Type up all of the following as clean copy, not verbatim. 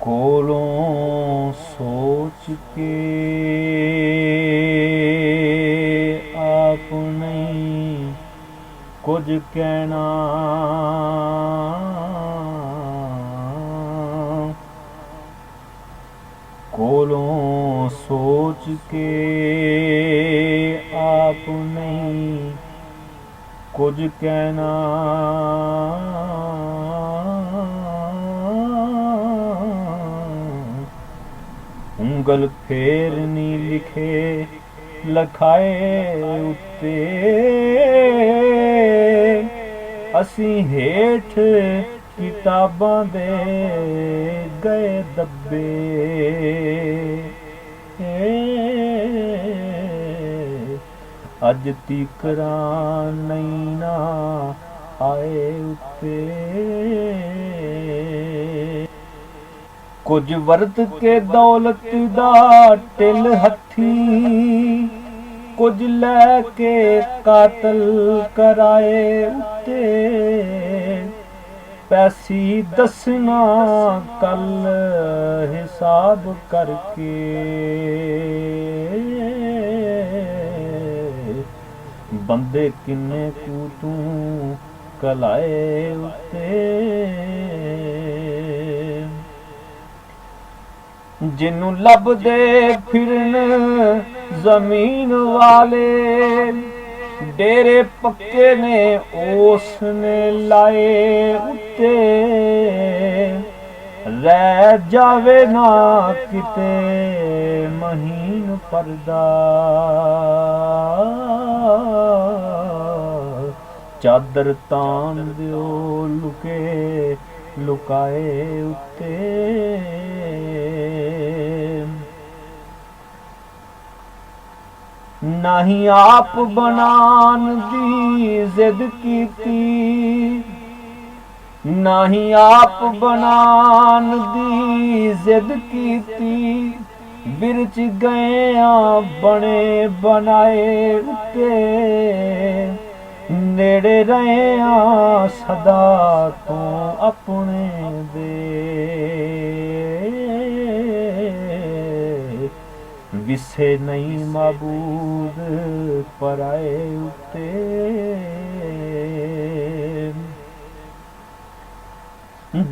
ਕੋਲੋਂ ਸੋਚ ਕੇ ਆਪ ਨਹੀਂ ਕੁਝ ਕਹਿਣਾ, ਕੋਲੋਂ ਸੋਚ ਕੇ ਆਪ ਨਹੀਂ ਕੁਝ ਕਹਿਣਾ। ਉਂਗਲ ਫੇਰਨੀ ਲਿਖੇ ਲਖਾਏ ਉੱਤੇ, ਅਸੀਂ ਹੇਠ ਕਿਤਾਬਾਂ ਦੇ ਗਏ ਦੱਬੇ। ਅੱਜ ਤੀਕਰਾਂ ਨਹੀਂ ਨਾ ਆਏ ਉੱਤੇ। ਕੁਝ ਵਰਤ ਕੇ ਦੌਲਤ ਦਾ ਢਿੱਲ ਹੱਥੀ, ਕੁਝ ਲੈ ਕੇ ਕਾਤਲ ਕਰਾਏ ਉੱਤੇ। ਪੈਸੀ ਦੱਸਣਾ ਕੱਲ ਹਿਸਾਬ ਕਰਕੇ, ਬੰਦੇ ਕਿੰਨੇ ਕੁ ਤੂੰ ਕਲਾਏ ਉੱਤੇ। ਜਿਹਨੂੰ ਲੱਭਦੇ ਫਿਰਨ ਜ਼ਮੀਨ ਵਾਲੇ, ਡੇਰੇ ਪੱਕੇ ਨੇ ਉਸ ਨੇ ਲਾਏ ਉੱਤੇ। ਰਹਿ ਜਾਵੇ ਨਾ ਕਿਤੇ ਮਹੀਨ ਪਰਦਾ, ਚਾਦਰ ਤਾਣ ਦਿਓ ਲੁਕੇ ਲੁਕਾਏ ਉੱਤੇ। ਨਹੀਂ ਆਪ ਬਣਾਉਣ ਦੀ ਜ਼ਿੱਦ ਕੀਤੀ, ਨਹੀਂ ਆਪ ਬਣਾਉਣ ਦੀ ਜ਼ਿੱਦ ਕੀਤੀ। ਵਿਰਚ ਗਏ ਆ ਬਣੇ ਬਣਾਏ ਉੱਤੇ, ਨੇੜੇ ਰਹੇ ਆ ਸਦਾ ਤੋਂ ਆਪਣੇ ਦੇ। ਵਿਸੇ ਨਹੀਂ ਮਾਬੂਦ ਪਰਾਏ ਉੱਤੇ।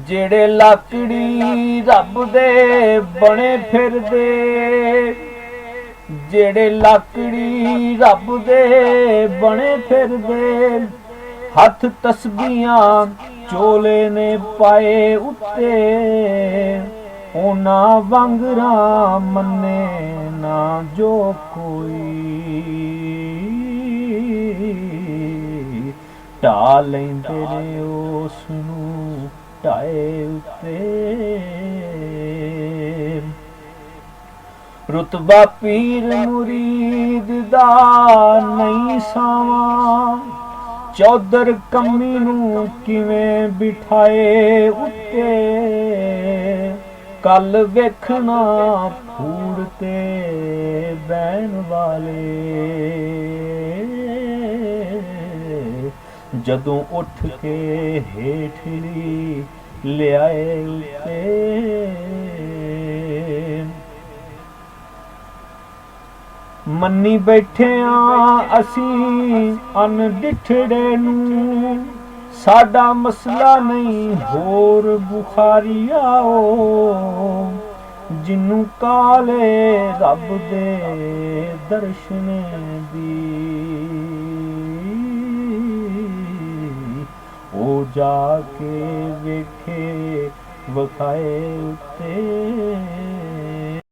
ਜਿਹੜੇ ਲਾਕੜੀ ਰੱਬ ਦੇ ਬਣੇ ਫਿਰਦੇ, ਜਿਹੜੇ ਲਾਕੜੀ ਰੱਬ ਦੇ ਬਣੇ ਫਿਰਦੇ। ਹੱਥ ਤਸਬੀਹਾਂ ਚੋਲੇ ਨੇ ਪਾਏ ਉੱਤੇ, ਉਹਨਾਂ ਵਾਂਗਰਾਂ ਮੰਨੇ ਨਾ ਜੋ ਕੋਈ। ਢਾ ਲੈਂਦੇ ਨੇ ਉਸ ਨੂੰ ਢਾਏ ਉੱਤੇ। ਰੁਤਬਾ ਪੀਰ ਮੁਰੀਦ ਦਾ ਨਹੀਂ ਸਾਵਾਂ, ਚੌਧਰ ਕੰਮੀ ਨੂੰ ਕਿਵੇਂ ਬਿਠਾਏ ਉੱਤੇ। ਕੱਲ ਵੇਖਣਾ ਫੂੜ ਤੇ ਬਹਿਣ ਵਾਲੇ, ਜਦੋਂ ਉੱਠ ਕੇ ਹੇਠਲੀ ਲਿਆਏ ਉੱਤੇ। ਮੰਨੀ ਬੈਠੇ ਆ ਅਸੀਂ ਅਣਡਿਠੜੇ ਨੂੰ, ਸਾਡਾ ਮਸਲਾ ਨਹੀਂ ਹੋਰ ਬੁਖਾਰੀ ਆਓ। ਜਿਹਨੂੰ ਕਾਲੇ ਰੱਬ ਦੇ ਦਰਸ਼ਨ ਦੀ, ਉਹ ਜਾ ਕੇ ਵੇਖੇ ਵਿਖਾਏ ਉੱਤੇ।